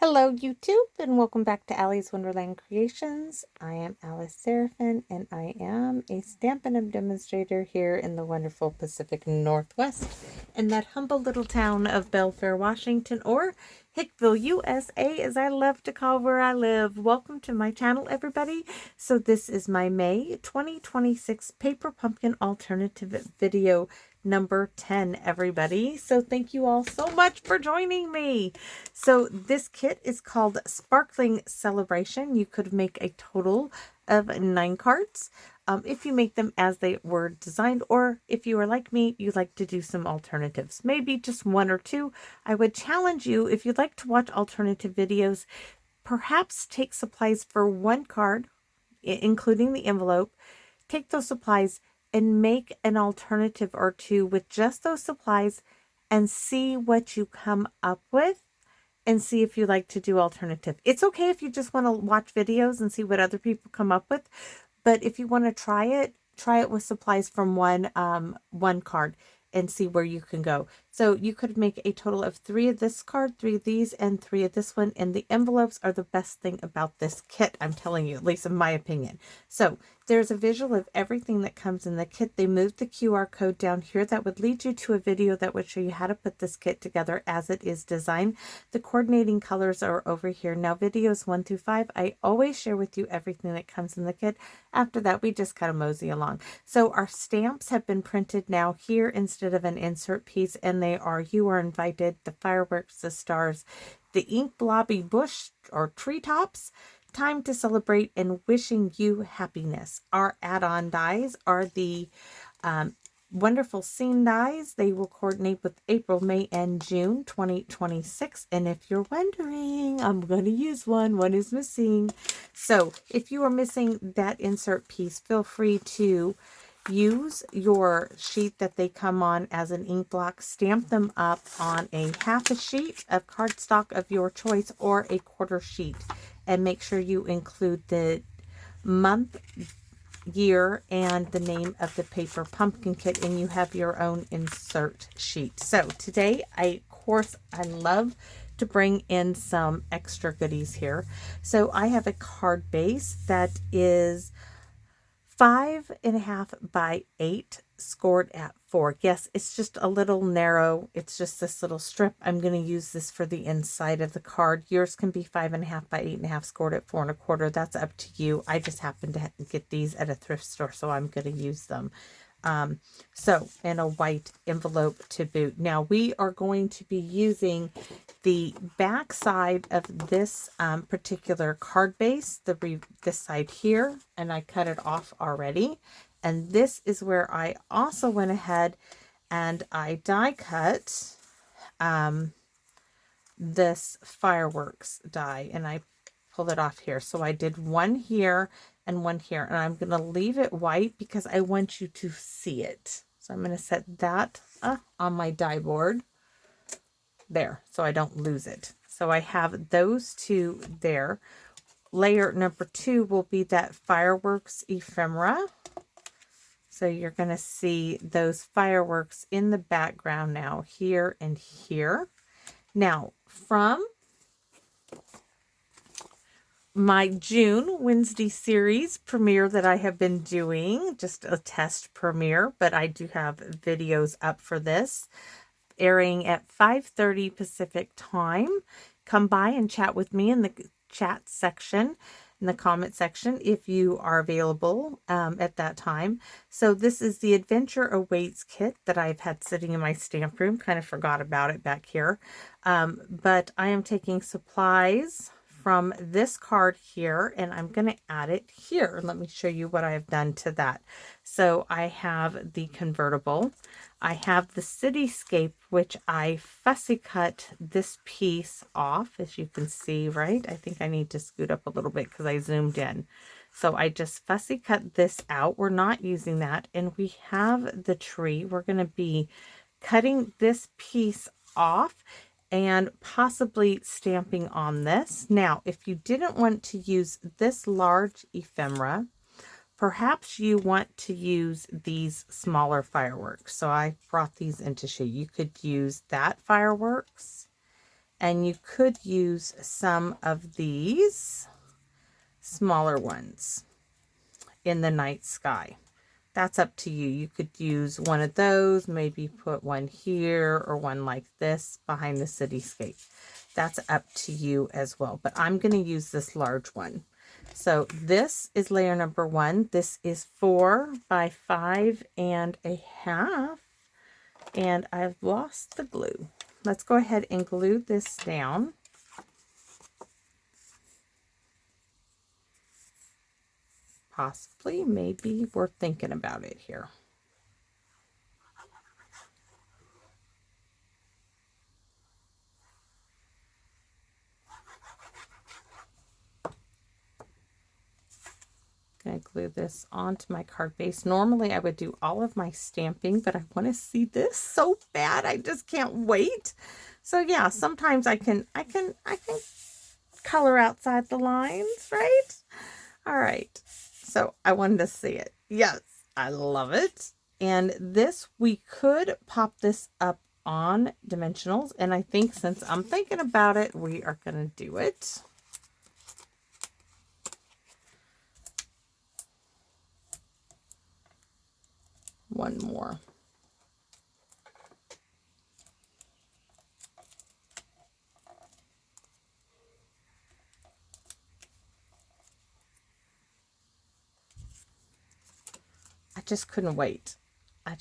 Hello YouTube and welcome back to Allie's Wonderland Creations. I am Alice Seraphin and I am a Stampin' Up! Demonstrator here in the wonderful Pacific Northwest in that humble little town of Belfair, Washington, or Hickville, USA, as I love to call where I live. Welcome to my channel, everybody. So this is my May 2026 Paper Pumpkin Alternative video number 10, everybody. So thank you all so much for joining me. So this kit is called Sparkling Celebration. You could make a total of 9 cards if you make them as they were designed, or if you are like me, you like to do some alternatives, maybe just one or two. I would challenge you, if you'd like to watch alternative videos, perhaps take supplies for 1 card, including the envelope. Take those supplies and make an alternative or two with just those supplies and see what you come up with, and see if you like to do alternative. It's okay if you just want to watch videos and see what other people come up with, but if you want to try it with supplies from one card and see where you can go. So you could make a total of 3 of this card, 3 of these, and 3 of this one. And the envelopes are the best thing about this kit, I'm telling you, at least in my opinion. So there's a visual of everything that comes in the kit. They moved the QR code down here that would lead you to a video that would show you how to put this kit together as it is designed. The coordinating colors are over here. Now videos 1 through 5, I always share with you everything that comes in the kit. After that, we just kind of mosey along. So our stamps have been printed now here instead of an insert piece, and they are "You Are Invited," the fireworks, the stars, the ink blobby bush or treetops, "Time to Celebrate," and "Wishing You Happiness." Our add-on dies are the wonderful scene dies. They will coordinate with April, May, and June 2026. And if you're wondering, I'm going to use one is missing. So if you are missing that insert piece, feel free to use your sheet that they come on as an ink block, stamp them up on a half a sheet of cardstock of your choice or a quarter sheet, and make sure you include the month, year, and the name of the paper pumpkin kit, and you have your own insert sheet. So today, of course, I love to bring in some extra goodies here. So I have a card base that is 5.5 by 8, scored at 4. Yes, it's just a little narrow. It's just this little strip. I'm going to use this for the inside of the card. Yours can be 5.5 by 8.5, scored at 4.25. That's up to you. I just happened to get these at a thrift store, so I'm going to use them. So in a white envelope to boot. Now we are going to be using the back side of this particular card base, this side here, and I cut it off already. And this is where I also went ahead and I die cut this fireworks die, and I pulled it off here. So I did one here and one here, and I'm going to leave it white because I want you to see it. So I'm going to set that on my die board there so I don't lose it. So I have those two there. Layer number 2 will be that fireworks ephemera. So you're going to see those fireworks in the background now, here and here. Now, from my June Wednesday series premiere that I have been doing, just a test premiere, but I do have videos up for this, airing at 5:30 Pacific time. Come by and chat with me in the chat section, in the comment section, if you are available at that time. So this is the Adventure Awaits kit that I've had sitting in my stamp room. Kind of forgot about it back here. But I am taking supplies from this card here, and I'm going to add it here. Let me show you what I have done to that. So I have the convertible. I have the cityscape, which I fussy cut this piece off, as you can see, right? I think I need to scoot up a little bit because I zoomed in. So I just fussy cut this out. We're not using that. And we have the tree. We're going to be cutting this piece off and possibly stamping on this. Now, if you didn't want to use this large ephemera, perhaps you want to use these smaller fireworks. So I brought these into show. You could use that fireworks And you could use some of these smaller ones in the night sky. That's up to you. You could use one of those, maybe put one here or one like this behind the cityscape. That's up to you as well. But I'm going to use this large one. So this is layer number 1. This is 4 by 5.5. And I've lost the glue. Let's go ahead and glue this down. Possibly, maybe we're thinking about it here. Gonna glue this onto my card base. Normally I would do all of my stamping, but I want to see this so bad. I just can't wait. So yeah, sometimes I can color outside the lines, right? All right. So I wanted to see it. Yes, I love it. And this, we could pop this up on dimensionals. And I think since I'm thinking about it, we are going to do it. One more. I just couldn't wait. I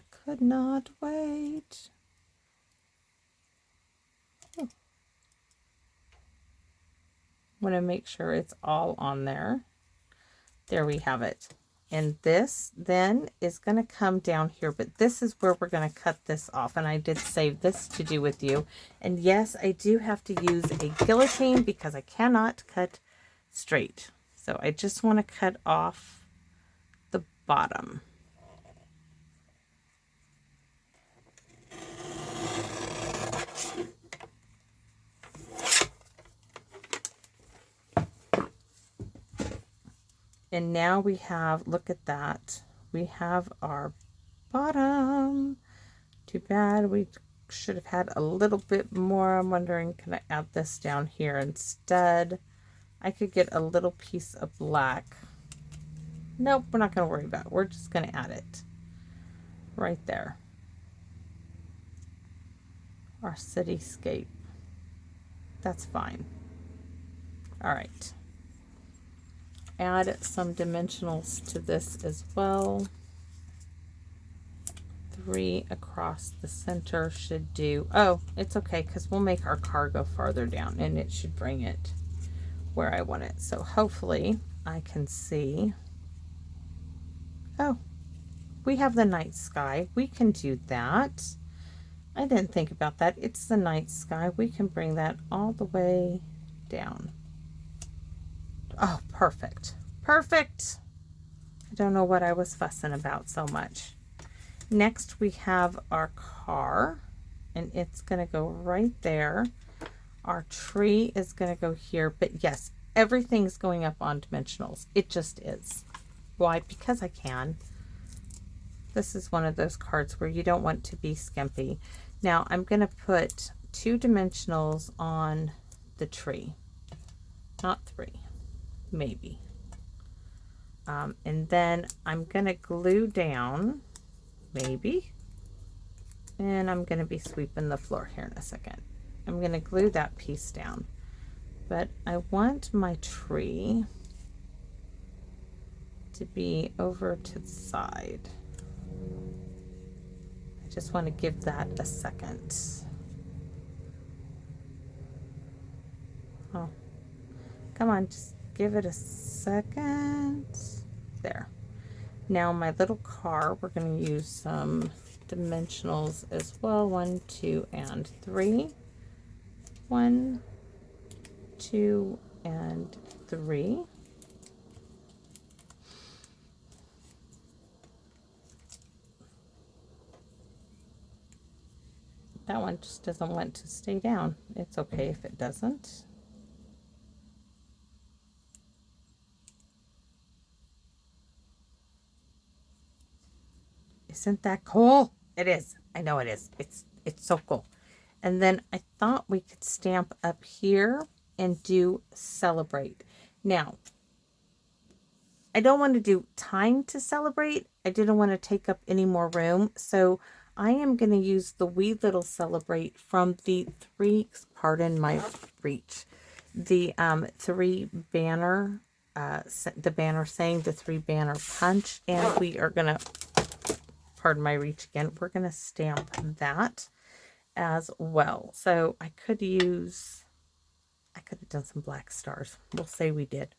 could not wait. Want to make sure it's all on there. There we have it. And this then is going to come down here, but this is where we're going to cut this off. And I did save this to do with you. And yes, I do have to use a guillotine because I cannot cut straight. So I just want to cut off the bottom. And now we have, look at that, we have our bottom. Too bad, we should have had a little bit more. I'm wondering, can I add this down here instead? I could get a little piece of black. Nope, we're not going to worry about it. We're just going to add it right there. Our cityscape. That's fine. All right. Add some dimensionals to this as well. 3 across the center should do. Oh, it's okay because we'll make our car go farther down and it should bring it where I want it. So hopefully I can see. Oh, we have the night sky. We can do that. I didn't think about that. It's the night sky. We can bring that all the way down. Oh, perfect. Perfect. I don't know what I was fussing about so much. Next, we have our car, and it's going to go right there. Our tree is going to go here, but yes, everything's going up on dimensionals. It just is. Why? Because I can. This is one of those cards where you don't want to be skimpy. Now, I'm going to put 2 dimensionals on the tree. Not 3. Maybe. And then I'm going to glue down, maybe, and I'm going to be sweeping the floor here in a second. I'm going to glue that piece down, but I want my tree to be over to the side. I just want to give that a second. Oh, come on, just give it a second. There. Now my little car, we're going to use some dimensionals as well. 1, 2, and 3. 1, 2, and 3. That one just doesn't want to stay down. It's okay if it doesn't. Isn't that cool? It is. I know it is. It's so cool. And then I thought we could stamp up here and do celebrate. Now, I don't want to do time to celebrate. I didn't want to take up any more room. So I am going to use the wee little celebrate from the pardon my reach, the three banner, the banner saying the three banner punch. And we are going to, pardon my reach again, we're going to stamp that as well. So I could have done some black stars. We'll say we did,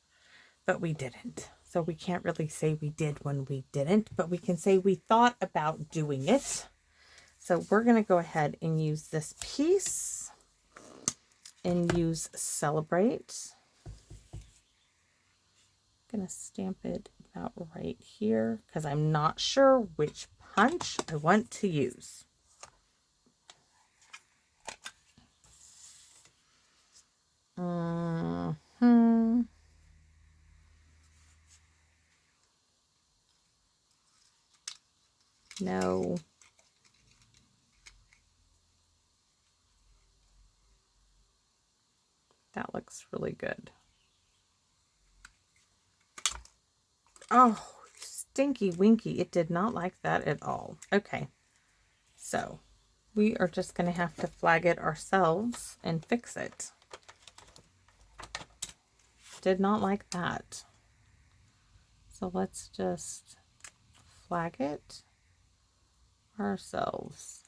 but we didn't. So we can't really say we did when we didn't, but we can say we thought about doing it. So we're going to go ahead and use this piece and use celebrate. I'm going to stamp it about right here because I'm not sure which punch I want to use. No. That looks really good. Oh, stinky winky. It did not like that at all. Okay. So we are just going to have to flag it ourselves and fix it. Did not like that. So let's just flag it ourselves.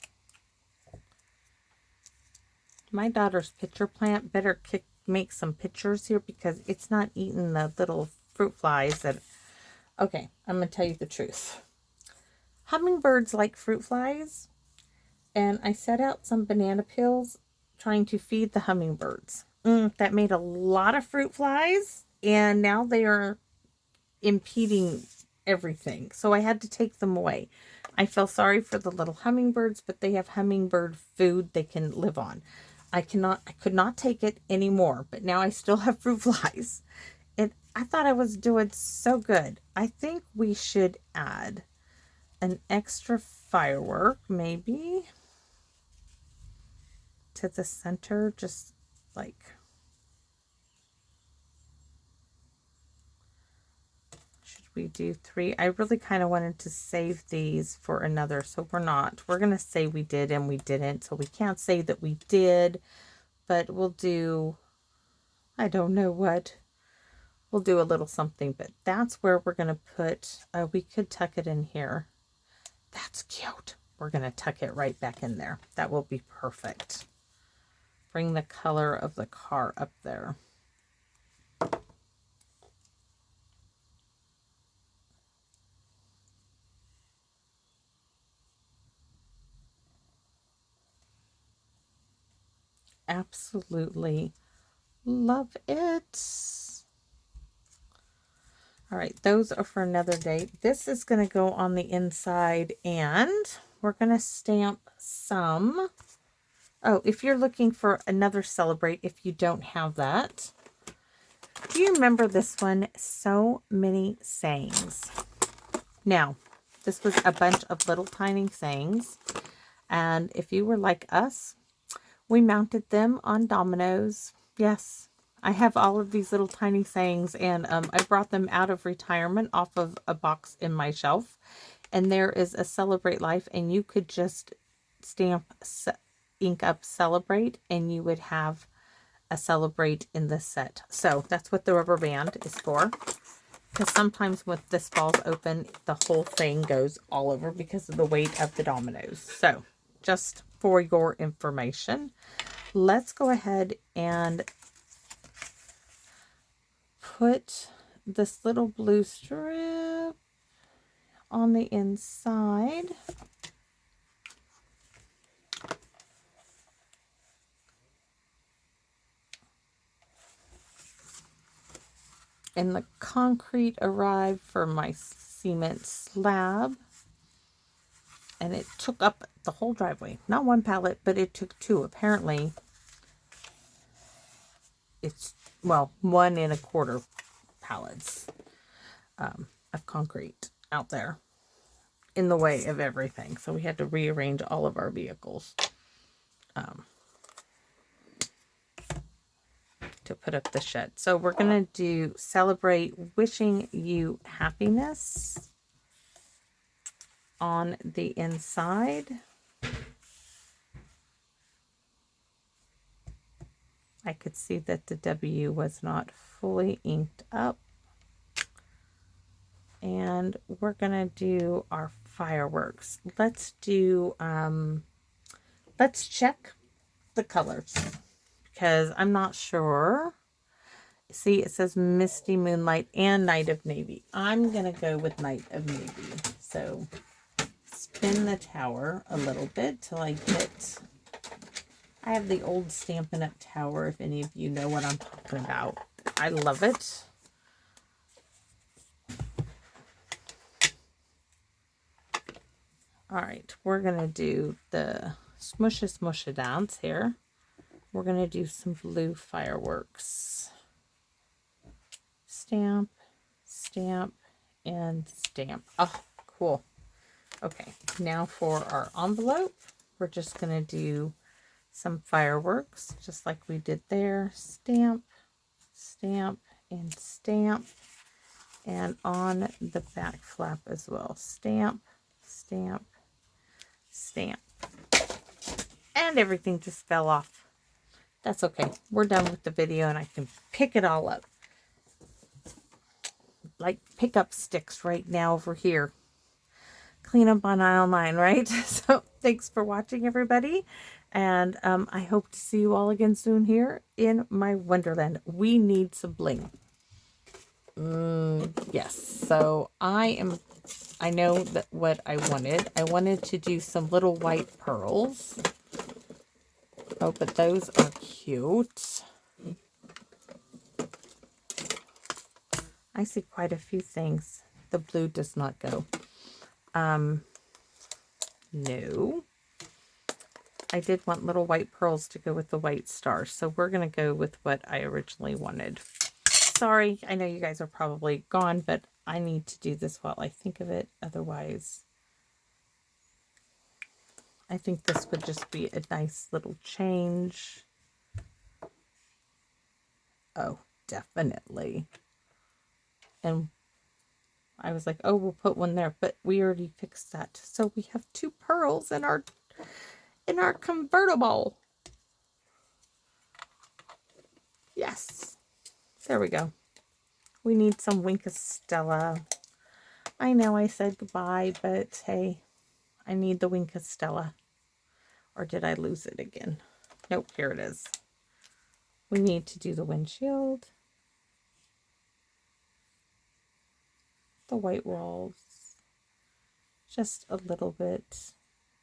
My daughter's pitcher plant better make some pictures here because it's not eating the little fruit flies that... Okay, I'm going to tell you the truth. Hummingbirds like fruit flies, and I set out some banana peels trying to feed the hummingbirds. That made a lot of fruit flies, and now they are impeding everything. So I had to take them away. I feel sorry for the little hummingbirds, but they have hummingbird food they can live on. I could not take it anymore, but now I still have fruit flies. And I thought I was doing so good. I think we should add an extra firework, maybe, to the center, just like... Should we do 3? I really kind of wanted to save these for another, so we're not. We're going to say we did and we didn't, so we can't say that we did, but we'll do, I don't know what. We'll do a little something, but that's where we're going to put, we could tuck it in here. That's cute. We're going to tuck it right back in there. That will be perfect. Bring the color of the car up there. Absolutely love it. All right, those are for another day. This is going to go on the inside, and we're going to stamp some. Oh, if you're looking for another celebrate, if you don't have that. Do you remember this one? So many sayings. Now, this was a bunch of little tiny sayings, and if you were like us, we mounted them on dominoes. Yes, I have all of these little tiny sayings, and I brought them out of retirement off of a box in my shelf. And there is a Celebrate Life, and you could just stamp ink up Celebrate, and you would have a Celebrate in this set. So that's what the rubber band is for. Because sometimes when this falls open, the whole thing goes all over because of the weight of the dominoes. So just for your information, let's go ahead and put this little blue strip on the inside. And the concrete arrived for my cement slab. And it took up the whole driveway. Not one pallet, but it took 2. Apparently, it's, well, 1 1/4 pallets of concrete out there in the way of everything. So we had to rearrange all of our vehicles. to put up the shed. So we're going to do celebrate wishing you happiness on the inside. I could see that the W was not fully inked up. And we're going to do our fireworks. Let's do, let's check the colors because I'm not sure. See, it says Misty Moonlight and Night of Navy. I'm going to go with Night of Navy. So spin the tower a little bit till I get... I have the old Stampin' Up! Tower, if any of you know what I'm talking about. I love it. All right, we're going to do the smusha dance here. We're going to do some blue fireworks. Stamp, stamp, and stamp. Oh, cool. Okay, now for our envelope, we're just going to do some fireworks, just like we did there. Stamp, stamp, and stamp. And on the back flap as well. Stamp, stamp, stamp. And everything just fell off. That's okay. We're done with the video and I can pick it all up. Like pickup sticks right now over here. Clean up on aisle 9, right? So thanks for watching, everybody. And I hope to see you all again soon here in my Wonderland. We need some bling. Yes. So I know that what I wanted to do some little white pearls. Oh, but those are cute. I see quite a few things. The blue does not go. No. I did want little white pearls to go with the white stars, so we're going to go with what I originally wanted. Sorry, I know you guys are probably gone, but I need to do this while I think of it. Otherwise, I think this would just be a nice little change. Oh, definitely. And I was like, oh, we'll put one there, but we already fixed that. So we have 2 pearls in our convertible. Yes. There we go. We need some Wink of Stella. I know I said goodbye, but hey, I need the Wink of Stella. Or did I lose it again? Nope, here it is. We need to do the windshield. The white walls. Just a little bit.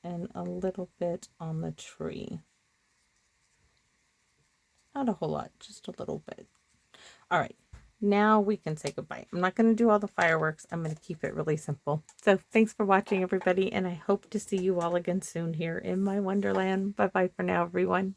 And a little bit on the tree. Not a whole lot, just a little bit. All right, now we can say goodbye. I'm not going to do all the fireworks. I'm going to keep it really simple. So thanks for watching, everybody, and I hope to see you all again soon here in my Wonderland. Bye-bye for now, everyone.